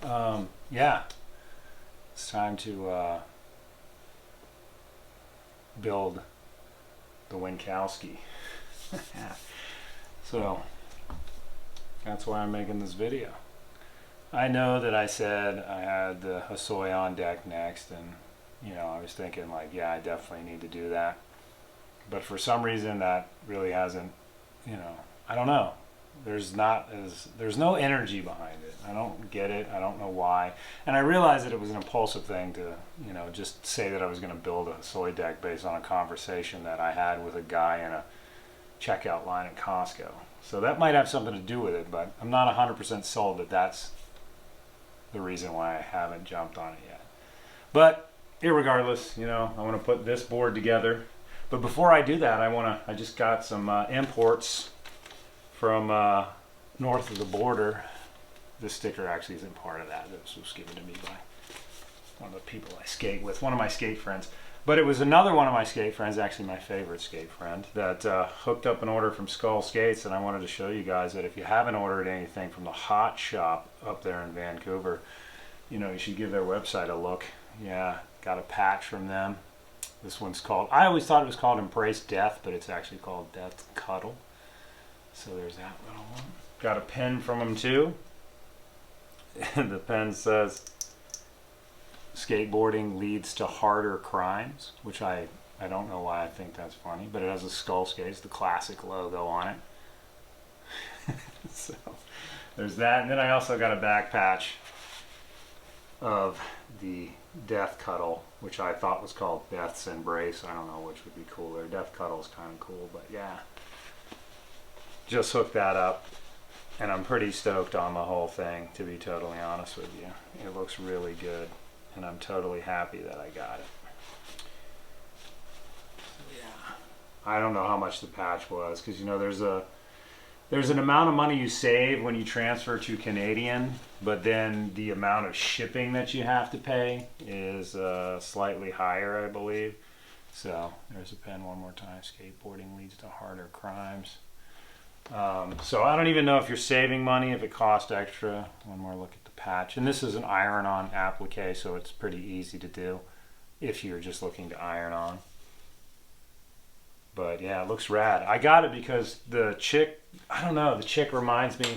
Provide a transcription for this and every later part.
Yeah, it's time to build the Winkowski. So that's why I'm making this video. I know that I said I had the Hosoi on deck next, and I was thinking like, yeah, I definitely need to do that. But for some reason that really hasn't, I don't know. There's no energy behind it. I don't get it. I don't know why. And I realized that it was an impulsive thing to, just say that I was going to build a soy deck based on a conversation that I had with a guy in a checkout line at Costco. So that might have something to do with it, but I'm not 100% sold that that's the reason why I haven't jumped on it yet. But irregardless, I want to put this board together. But before I do that, I just got some imports from north of the border. This sticker actually isn't part of that. This was given to me by one of the people I skate with, one of my skate friends. But it was another one of my skate friends, actually my favorite skate friend, that hooked up an order from Skull Skates, and I wanted to show you guys that if you haven't ordered anything from the Hot Shop up there in Vancouver, you should give their website a look. Yeah, got a patch from them. This one's called, I always thought it was called Embrace Death, but it's actually called Death Cuddle. So there's that little one. Got a pen from them too. And the pen says, skateboarding leads to harder crimes, which I don't know why I think that's funny, but it has a Skull Skates, the classic logo on it. So there's that. And then I also got a back patch of the Death Cuddle, which I thought was called Death's Embrace. I don't know which would be cooler. Death Cuddle is kind of cool, but yeah. Just hooked that up, and I'm pretty stoked on the whole thing, to be totally honest with you. It looks really good, and I'm totally happy that I got it. Yeah. I don't know how much the patch was, because there's an amount of money you save when you transfer to Canadian, but then the amount of shipping that you have to pay is slightly higher, I believe. So there's a pen one more time. Skateboarding leads to harder crimes. So I don't even know if you're saving money, if it costs extra. One more look at the patch. And this is an iron-on applique, so it's pretty easy to do if you're just looking to iron on. But yeah, it looks rad. I got it because the chick, I don't know, the chick reminds me,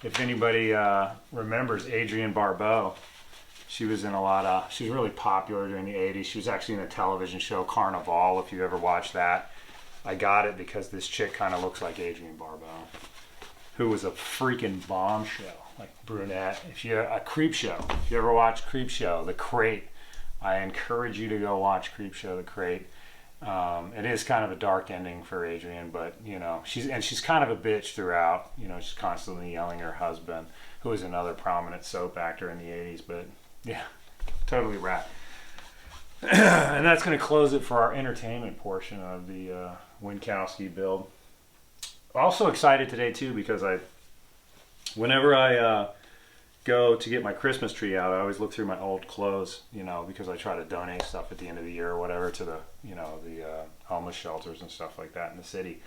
if anybody remembers Adrienne Barbeau. She was in she was really popular during the 80s. She was actually in a television show, Carnival, if you ever watched that. I got it because this chick kind of looks like Adrienne Barbeau, who was a freaking bombshell, like brunette. A Creep Show. If you ever watch Creep Show, The Crate, I encourage you to go watch Creep Show, The Crate. It is kind of a dark ending for Adrienne, but she's kind of a bitch throughout. She's constantly yelling at her husband, who was another prominent soap actor in the 80s. But yeah, totally rad. And that's going to close it for our entertainment portion of the Winkowski build. Also excited today too, because whenever I go to get my Christmas tree out, I always look through my old clothes, because I try to donate stuff at the end of the year or whatever to the homeless shelters and stuff like that in the city.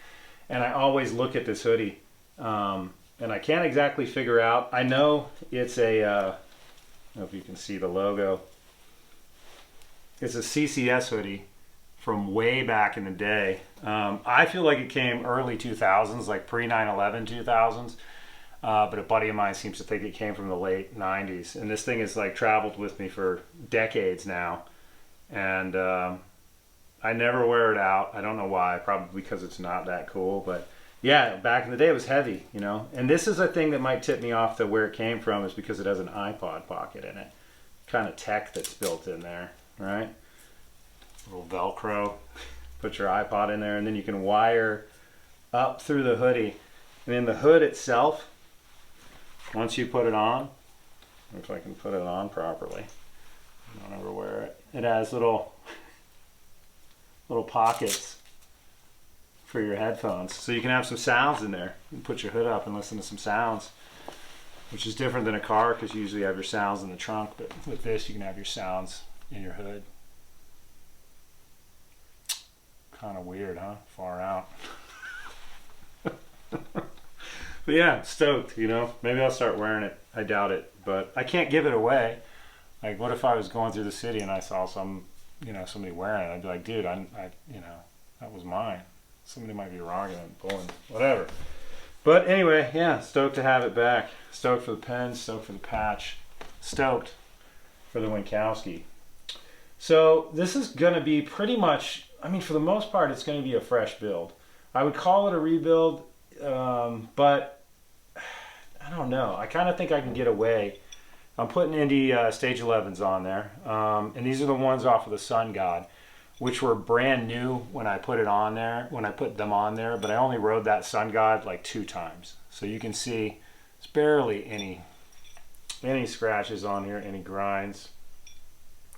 And I always look at this hoodie, and I can't exactly figure out. I know it's I don't know if you can see the logo. It's a CCS hoodie from way back in the day. I feel like it came early 2000s, like pre 9/11 2000s. But a buddy of mine seems to think it came from the late 90s. And this thing has like traveled with me for decades now. And I never wear it out. I don't know why. Probably because it's not that cool. But yeah, back in the day it was heavy, And this is a thing that might tip me off to where it came from, is because it has an iPod pocket in it. Kind of tech that's built in there, right? A little Velcro. Put your iPod in there, and then you can wire up through the hoodie. And then the hood itself, once you put it on, if I can put it on properly, I don't ever wear it. It has little pockets for your headphones, so you can have some sounds in there. You can put your hood up and listen to some sounds, which is different than a car, because you usually have your sounds in the trunk. But with this, you can have your sounds in your hood. Kind of weird, huh? Far out. But yeah, stoked, you know. Maybe I'll start wearing it. I doubt it, but I can't give it away. Like, what if I was going through the city and I saw some, you know, somebody wearing it? I'd be like, dude, you know, that was mine. Somebody might be wrong and pulling, whatever. But anyway, yeah, stoked to have it back. Stoked for the pens, stoked for the patch, stoked for the Winkowski. So this is going to be pretty much, I mean, for the most part, it's going to be a fresh build. I would call it a rebuild, but I don't know. I kind of think I can get away. I'm putting Indy Stage 11s on there, and these are the ones off of the Sun God, which were brand new when I put it on there, when I put them on there, but I only rode that Sun God like 2 times. So you can see it's barely any scratches on here, any grinds.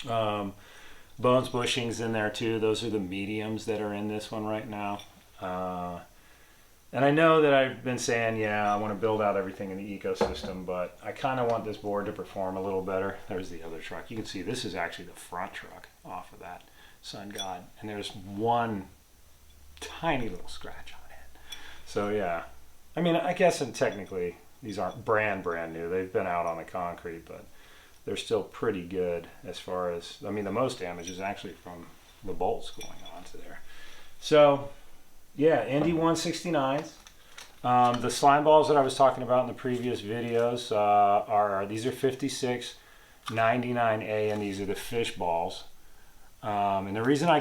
Bones bushings in there too. Those are the mediums that are in this one right now. And I know that I've been saying, yeah, I want to build out everything in the ecosystem, but I kind of want this board to perform a little better. There's the other truck. You can see this is actually the front truck off of that Sun God. And there's one tiny little scratch on it. So yeah, I mean, I guess technically these aren't brand new. They've been out on the concrete, but they're still pretty good as far as, I mean, the most damage is actually from the bolts going onto there. So yeah, Indy 169s. The slime balls that I was talking about in the previous videos these are 56 99A, and these are the fish balls. And the reason I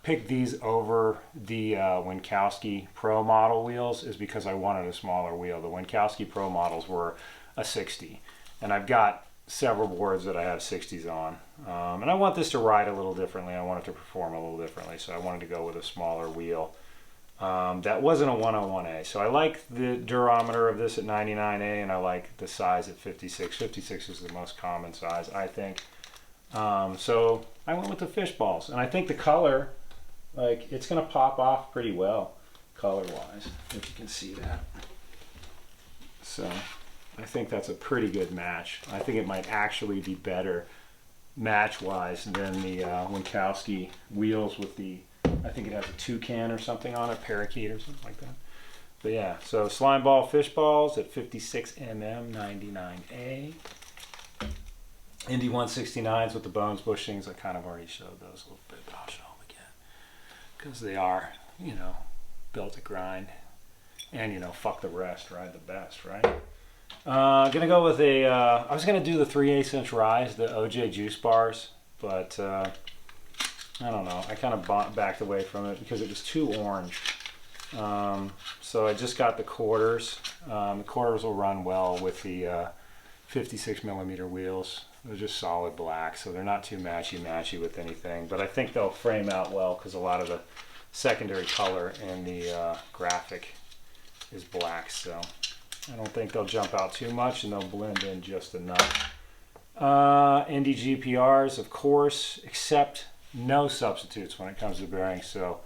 picked these over the Winkowski Pro model wheels is because I wanted a smaller wheel. The Winkowski Pro models were a 60, and I've got several boards that I have 60s on. And I want this to ride a little differently. I want it to perform a little differently, so I wanted to go with a smaller wheel. That wasn't a 101A, so I like the durometer of this at 99A, and I like the size at 56. 56 is the most common size, I think. So I went with the fish balls, and I think the color, like, it's going to pop off pretty well color-wise, if you can see that. So I think that's a pretty good match. I think it might actually be better match-wise than the Winkowski wheels with the, I think it has a toucan or something on it, parakeet or something like that. But yeah, so slime ball fish balls at 56 mm 99A. Indy 169s with the bones bushings. I kind of already showed those a little bit, but I'll show them again because they are, you know, built to grind, and you know, fuck the rest, ride the best, right? Gonna go with a. I was gonna do the 3/8 inch rise, the OJ juice bars, but I don't know. I kind of backed away from it because it was too orange. So I just got the quarters. The quarters will run well with the 56 millimeter wheels. They're just solid black, so they're not too matchy with anything. But I think they'll frame out well because a lot of the secondary color in the graphic is black. So I don't think they'll jump out too much, and they'll blend in just enough. Indy GPRs, of course, except no substitutes when it comes to bearings. So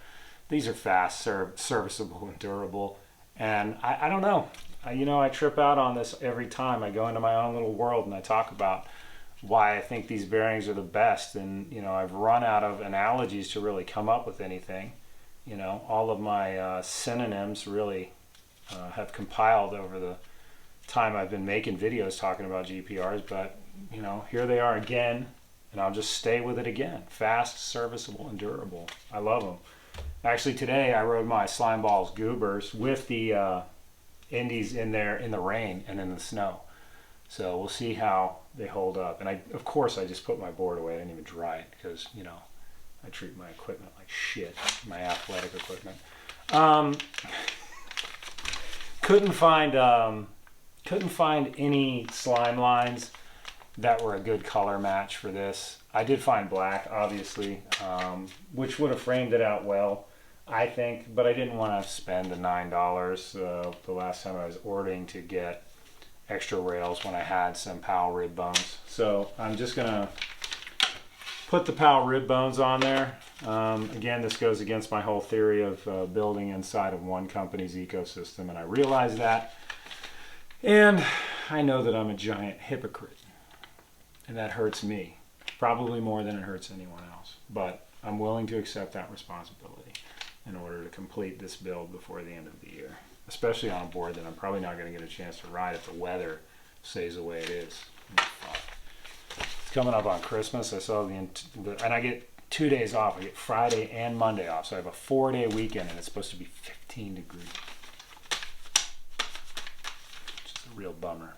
these are fast, serviceable, and durable. And I don't know. I trip out on this every time. I go into my own little world and I talk about why I think these bearings are the best. And, I've run out of analogies to really come up with anything. All of my synonyms really have compiled over the time I've been making videos talking about GPRs. But, here they are again. And I'll just stay with it again. Fast, serviceable, and durable. I love them. Actually, today I rode my Slime Balls Goobers with the Indies in there in the rain and in the snow. So we'll see how they hold up. And of course, I just put my board away. I didn't even dry it because, I treat my equipment like shit, my athletic equipment. Couldn't find any slime lines that were a good color match for this. I did find black, obviously, which would have framed it out well, I think, but I didn't want to spend the $9 the last time I was ordering to get extra rails when I had some PAL rib bones. So I'm just gonna put the PAL rib bones on there. Again, this goes against my whole theory of building inside of one company's ecosystem, and I realize that. And I know that I'm a giant hypocrite. And that hurts me, probably more than it hurts anyone else. But I'm willing to accept that responsibility in order to complete this build before the end of the year. especially on a board that I'm probably not going to get a chance to ride if the weather stays the way it is. It's coming up on Christmas. I saw and I get 2 days off. I get Friday and Monday off, so I have a 4-day weekend, and it's supposed to be 15 degrees. Which is a real bummer.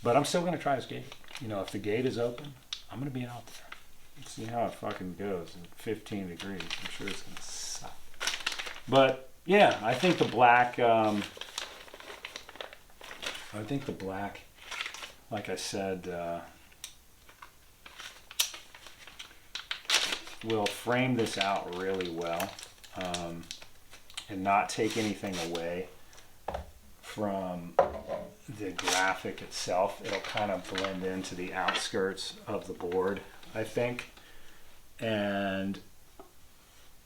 But I'm still going to try this gate. You know, if the gate is open, I'm going to be out there. Let's see how it fucking goes at 15 degrees. I'm sure it's going to suck. But, yeah, I think the black, like I said, will frame this out really well, and not take anything away from the graphic itself. It'll kind of blend into the outskirts of the board, I think. And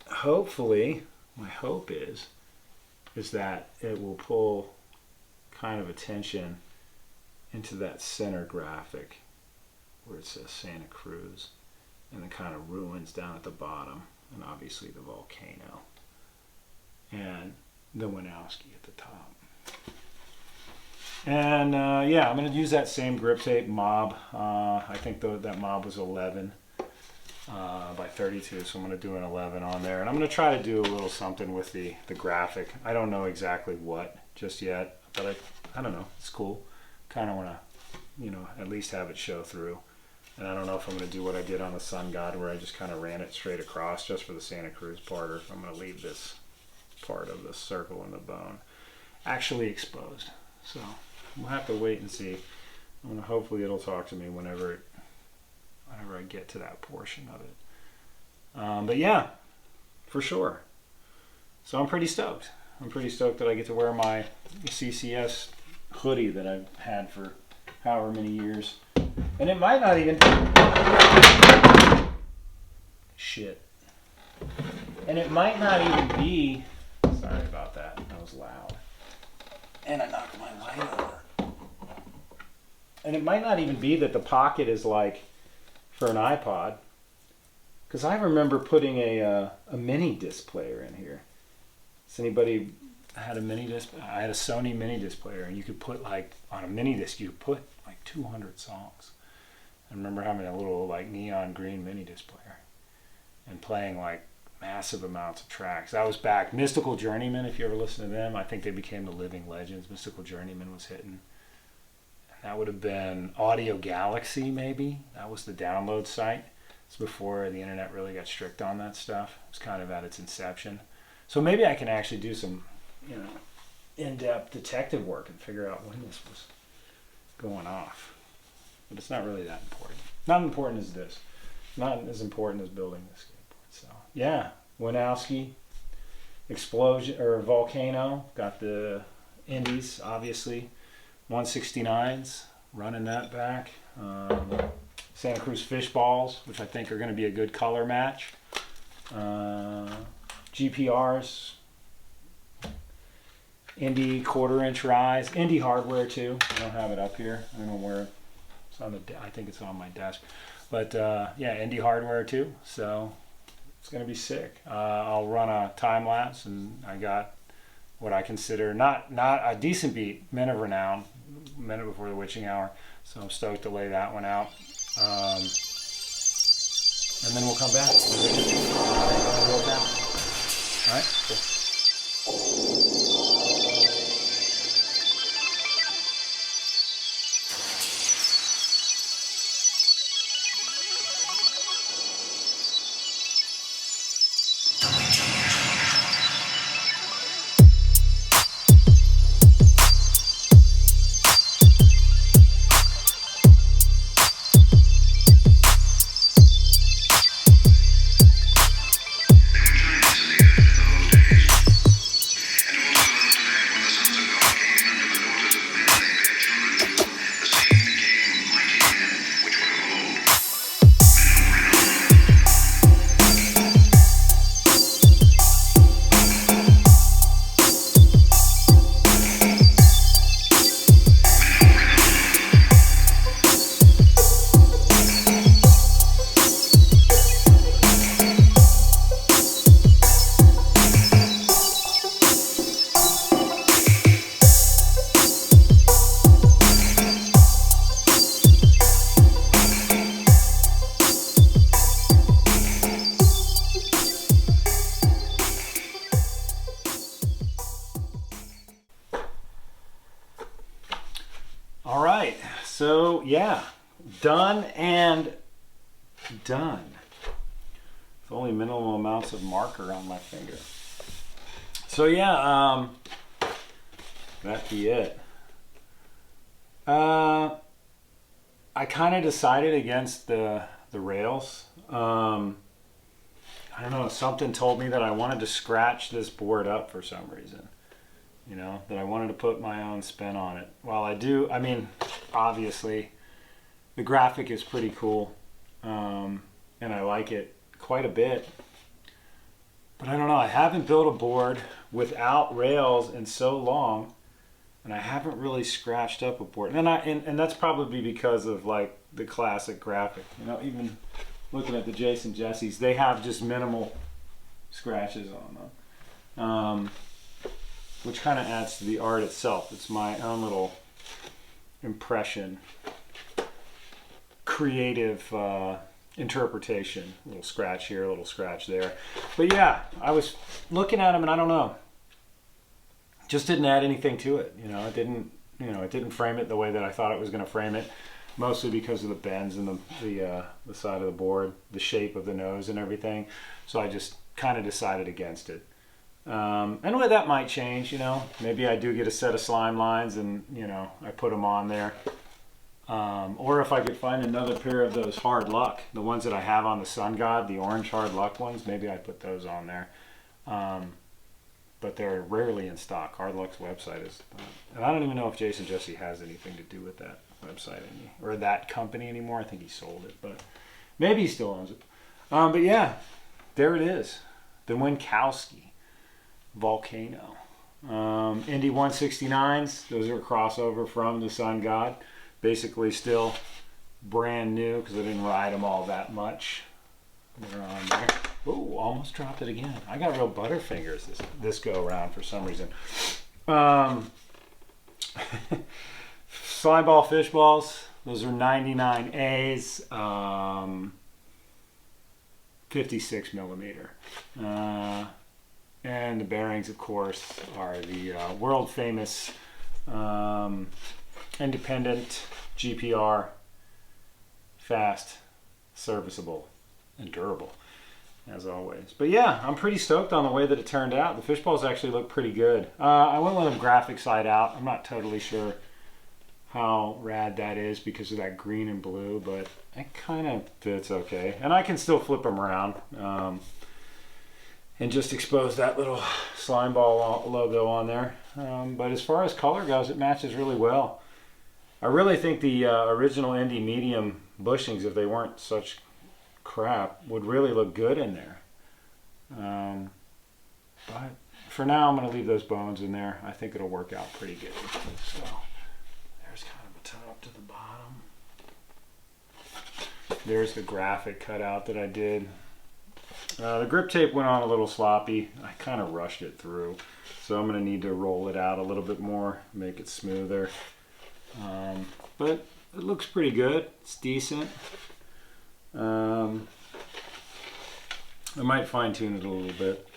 hopefully, my hope is that it will pull kind of attention into that center graphic where it says Santa Cruz, and the kind of ruins down at the bottom, and obviously the volcano, and the Winkowski at the top. And yeah, I'm going to use that same grip tape mob. I think that mob was 11 by 32, so I'm going to do an 11 on there. And I'm going to try to do a little something with the graphic. I don't know exactly what just yet, but I don't know. It's cool. Kind of want to, you know, at least have it show through. And I don't know if I'm going to do what I did on the Sun God, where I just kind of ran it straight across just for the Santa Cruz part, or if I'm going to leave this part of the circle and the bone actually exposed. So we'll have to wait and see. And hopefully it'll talk to me whenever I get to that portion of it. But yeah, for sure. So I'm pretty stoked. I'm pretty stoked that I get to wear my CCS hoodie that I've had for however many years. And it might not even... Shit. And it might not even be... Sorry about that. That was loud. And I knocked my light over. And it might not even be that the pocket is like for an iPod. Because I remember putting a mini disc player in here. Has anybody had a mini disc? I had a Sony mini disc player, and you could put like, on a mini disc, you could put like 200 songs. I remember having a little like neon green mini disc player and playing like massive amounts of tracks. That was back. Mystical Journeyman, if you ever listen to them, I think they became the living legends. Mystical Journeyman was hitting. And that would have been Audio Galaxy, maybe. That was the download site. It's before the internet really got strict on that stuff. It was kind of at its inception. So maybe I can actually do some, you know, in-depth detective work and figure out when this was going off. But it's not really that important. Not important as this. Not as important as building this skateboard. So yeah, Winkowski, Explosion or Volcano, got the Indies, obviously, 169s, running that back. Santa Cruz Fish Balls, which I think are going to be a good color match. GPRs, Indy 1/4-inch rise, Indy hardware too. I don't have it up here. I don't know where it's on the. I think it's on my desk, but yeah, Indy hardware too. So it's gonna be sick. I'll run a time lapse, and I got what I consider not a decent beat, Men of Renown, minute before the witching hour. So I'm stoked to lay that one out, and then we'll come back. All right. Cool. Days All right, so yeah, done and done. With only minimal amounts of marker on my finger. So yeah, that'd be it. I kind of decided against the rails. I don't know, something told me that I wanted to scratch this board up for some reason. You know, that I wanted to put my own spin on it. While I do, I mean, obviously, the graphic is pretty cool, and I like it quite a bit. But I don't know, I haven't built a board without rails in so long, and I haven't really scratched up a board. And that's probably because of like the classic graphic. You know, even looking at the Jason Jesse's, they have just minimal scratches on them. Which kind of adds to the art itself. It's my own little impression, creative interpretation. A little scratch here, a little scratch there. But yeah, I was looking at them and I don't know, just didn't add anything to it. You know, it didn't frame it the way that I thought it was going to frame it. Mostly because of the bends in the side of the board, the shape of the nose and everything. So I just kind of decided against it. And that might change, you know, maybe I do get a set of slime lines and, you know, I put them on there. Or if I could find another pair of those Hard Luck, the ones that I have on the Sun God, the orange Hard Luck ones, maybe I put those on there. But they're rarely in stock. Hard Luck's website is, and I don't even know if Jason Jesse has anything to do with that website or that company anymore. I think he sold it, but maybe he still owns it. But yeah, there it is. The Winkowski Volcano. Indy 169s, those are a crossover from the Sun God. Basically still brand new because I didn't ride them all that much. They're on there. Oh, almost dropped it again. I got real butterfingers this go around for some reason. Slime ball fish balls, those are 99As, 56 millimeter. And the bearings, of course, are the world famous independent GPR, fast, serviceable, and durable, as always. But yeah, I'm pretty stoked on the way that it turned out. The fish balls actually look pretty good. I went with them graphic side out. I'm not totally sure how rad that is because of that green and blue, but it kind of fits okay. And I can still flip them around. And just expose that little slime ball logo on there. But as far as color goes, it matches really well. I really think the original Indy medium bushings, if they weren't such crap, would really look good in there. But for now, I'm going to leave those bones in there. I think it'll work out pretty good. So there's kind of a top to the bottom. There's the graphic cutout that I did. The grip tape went on a little sloppy. I kind of rushed it through, so I'm going to need to roll it out a little bit more, make it smoother. But it looks pretty good. It's decent. I might fine tune it a little bit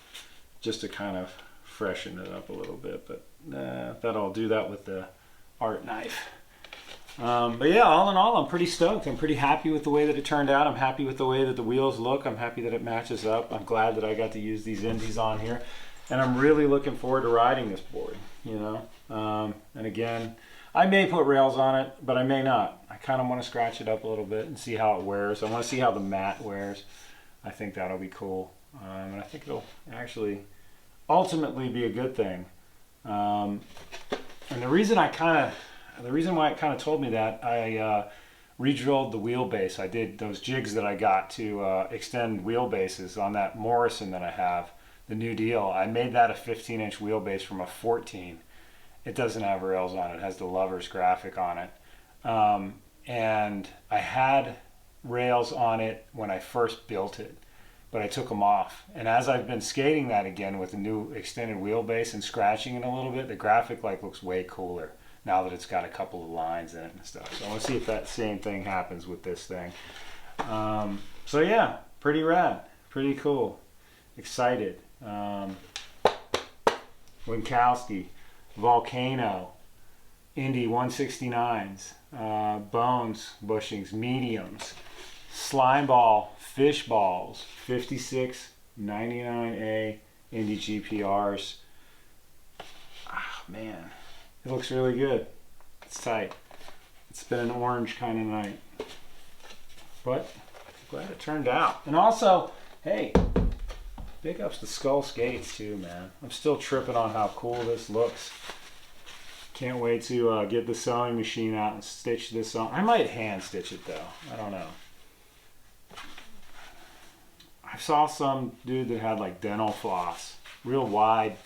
just to kind of freshen it up a little bit, but I'll do that with the art knife. But yeah, all in all, I'm pretty stoked. I'm pretty happy with the way that it turned out. I'm happy with the way that the wheels look. I'm happy that it matches up. I'm glad that I got to use these Indies on here. And I'm really looking forward to riding this board, you know. And again, I may put rails on it, but I may not. I kind of want to scratch it up a little bit and see how it wears. I want to see how the matte wears. I think that'll be cool. And I think it'll actually ultimately be a good thing. And the reason why it kind of told me that, I re-drilled the wheelbase. I did those jigs that I got to extend wheelbases on that Morrison that I have, the New Deal. I made that a 15-inch wheelbase from a 14. It doesn't have rails on it. It has the Lovers graphic on it. And I had rails on it when I first built it, but I took them off. And as I've been skating that again with the new extended wheelbase and scratching it a little bit, the graphic looks way cooler now that it's got a couple of lines in it and stuff. So I want to see if that same thing happens with this thing. So yeah, pretty rad, pretty cool, excited. Winkowski, Volcano, Indy 169s, bones bushings, mediums, slime ball, fish balls, 56, 99A, Indy GPRs. Ah, man, it looks really good. It's tight. It's been an orange kind of night, but I'm glad it turned out. And also, hey, big ups to Skull Skates too, man. I'm still tripping on how cool this looks. Can't wait to get the sewing machine out and stitch this on. I might hand stitch it though. I don't know. I saw some dude that had like dental floss, real wide,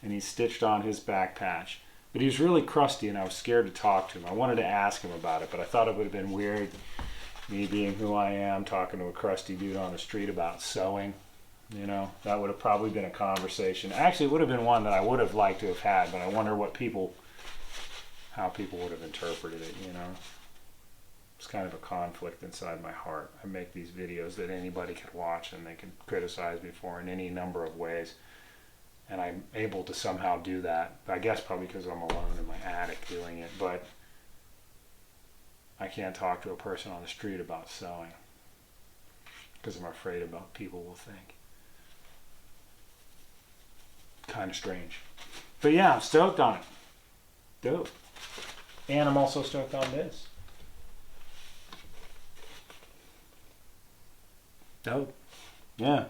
and he stitched on his back patch. But he was really crusty and I was scared to talk to him. I wanted to ask him about it, but I thought it would have been weird, me being who I am, talking to a crusty dude on the street about sewing. You know, that would have probably been a conversation. Actually, it would have been one that I would have liked to have had, but I wonder what how people would have interpreted it, you know. It's kind of a conflict inside my heart. I make these videos that anybody can watch and they can criticize me for in any number of ways. And I'm able to somehow do that. I guess probably because I'm alone in my attic doing it, but I can't talk to a person on the street about sewing because I'm afraid about what people will think. Kind of strange. But yeah, I'm stoked on it. Dope. And I'm also stoked on this. Dope. Yeah.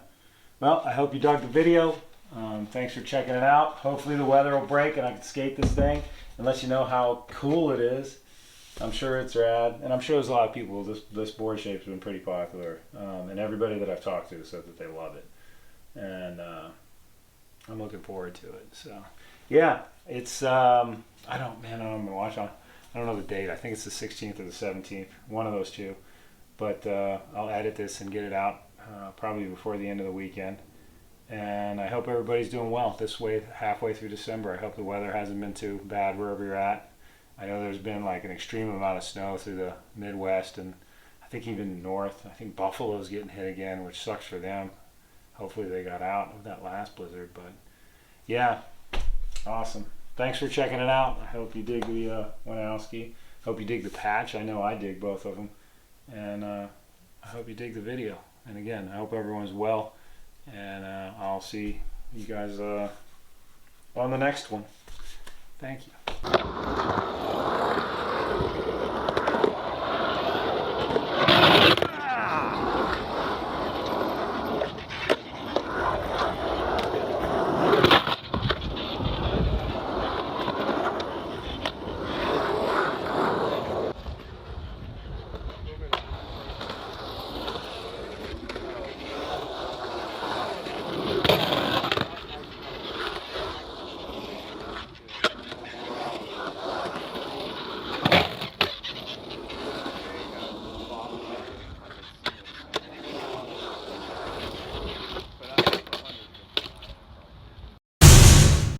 Well, I hope you dug the video. Thanks for checking it out. Hopefully the weather will break and I can skate this thing and let you know how cool it is. I'm sure it's rad. And I'm sure there's a lot of people. This board shape's been pretty popular. And everybody that I've talked to said that they love it. And I'm looking forward to it. So yeah, it's I don't know watch on. I don't know the date. I think it's the 16th or the 17th, one of those two. But I'll edit this and get it out probably before the end of the weekend. And I hope everybody's doing well this way halfway through December. I hope the weather hasn't been too bad wherever you're at. I know there's been like an extreme amount of snow through the Midwest and I think even north. I think Buffalo's getting hit again, which sucks for them. Hopefully they got out of that last blizzard. But yeah, awesome. Thanks for checking it out. I hope you dig the Winkowski. Hope you dig the patch. I know I dig both of them. And I hope you dig the video. And again, I hope everyone's well. And I'll see you guys on the next one. Thank you.